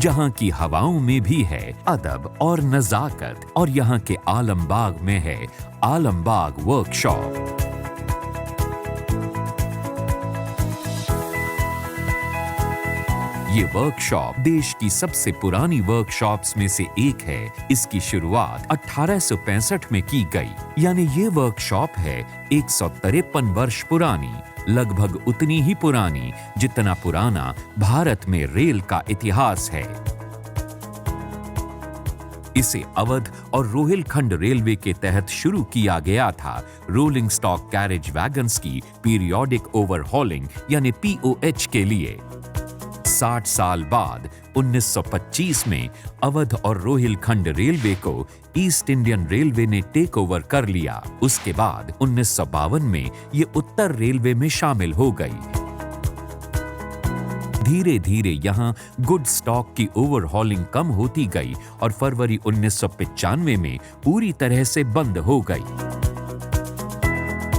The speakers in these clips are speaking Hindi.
जहाँ की हवाओं में भी है अदब और नजाकत, और यहाँ के आलमबाग में है आलमबाग वर्कशॉप। ये वर्कशॉप देश की सबसे पुरानी वर्कशॉप्स में से एक है। इसकी शुरुआत 1865 में की गई, यानी ये वर्कशॉप है 153 वर्ष पुरानी, लगभग उतनी ही पुरानी जितना पुराना भारत में रेल का इतिहास है। इसे अवध और रोहिलखंड रेलवे के तहत शुरू किया गया था रोलिंग स्टॉक कैरेज वैगन्स की पीरियोडिक ओवरहॉलिंग यानी पीओएच के लिए। 60 साल बाद 1925 में अवध और रोहिलखंड रेलवे को ईस्ट इंडियन रेलवे ने टेक ओवर कर लिया। उसके बाद 1952 में ये उत्तर रेलवे में शामिल हो गई। धीरे धीरे यहाँ गुड स्टॉक की ओवरहॉलिंग कम होती गई और फरवरी 1995 में पूरी तरह से बंद हो गई।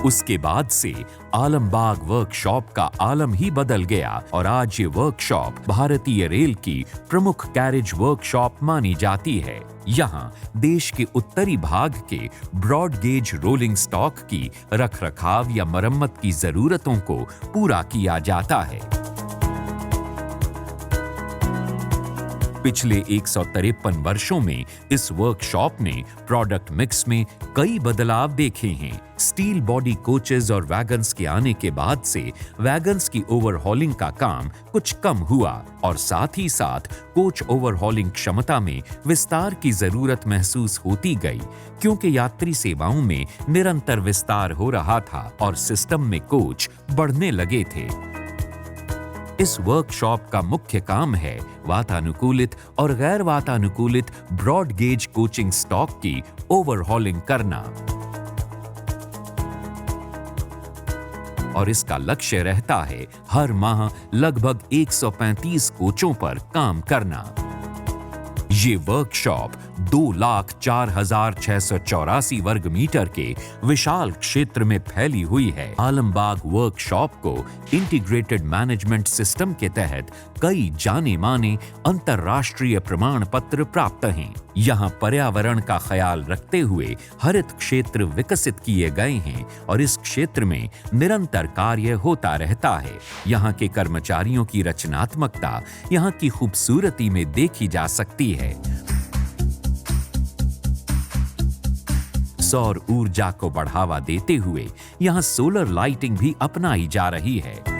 उसके बाद से आलमबाग वर्कशॉप का आलम ही बदल गया और आज ये वर्कशॉप भारतीय रेल की प्रमुख कैरेज वर्कशॉप मानी जाती है। यहाँ देश के उत्तरी भाग के ब्रॉड गेज रोलिंग स्टॉक की रखरखाव या मरम्मत की जरूरतों को पूरा किया जाता है। पिछले 153 वर्षों में इस वर्कशॉप ने प्रोडक्ट मिक्स में कई बदलाव देखे हैं। स्टील बॉडी कोचेस और वैगन्स के आने के बाद से वैगन्स की ओवरहॉलिंग का काम कुछ कम हुआ और साथ ही साथ कोच ओवरहॉलिंग क्षमता में विस्तार की जरूरत महसूस होती गई, क्योंकि यात्री सेवाओं में निरंतर विस्तार हो रहा था और सिस्टम में कोच बढ़ने लगे थे। इस वर्कशॉप का मुख्य काम है वातानुकूलित और गैर वातानुकूलित ब्रॉड गेज कोचिंग स्टॉक की ओवरहॉलिंग करना, और इसका लक्ष्य रहता है हर माह लगभग 135 कोचों पर काम करना। ये वर्कशॉप 2,04,684 वर्ग मीटर के विशाल क्षेत्र में फैली हुई है। आलमबाग वर्कशॉप को इंटीग्रेटेड मैनेजमेंट सिस्टम के तहत कई जाने माने अंतर्राष्ट्रीय प्रमाण पत्र प्राप्त हैं। यहाँ पर्यावरण का ख्याल रखते हुए हरित क्षेत्र विकसित किए गए हैं और इस क्षेत्र में निरंतर कार्य होता रहता है। यहाँ के कर्मचारियों की रचनात्मकता यहाँ की खूबसूरती में देखी जा सकती है। सौर ऊर्जा को बढ़ावा देते हुए यहाँ सोलर लाइटिंग भी अपनाई जा रही है।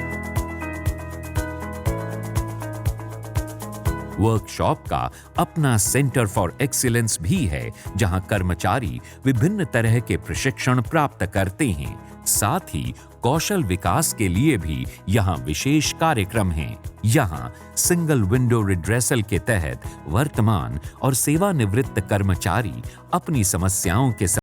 वर्कशॉप का अपना सेंटर फॉर एक्सीलेंस भी है, जहां कर्मचारी विभिन्न तरह के प्रशिक्षण प्राप्त करते हैं। साथ ही कौशल विकास के लिए भी यहाँ विशेष कार्यक्रम हैं। यहाँ सिंगल विंडो रिड्रेसल के तहत वर्तमान और सेवानिवृत्त कर्मचारी अपनी समस्याओं के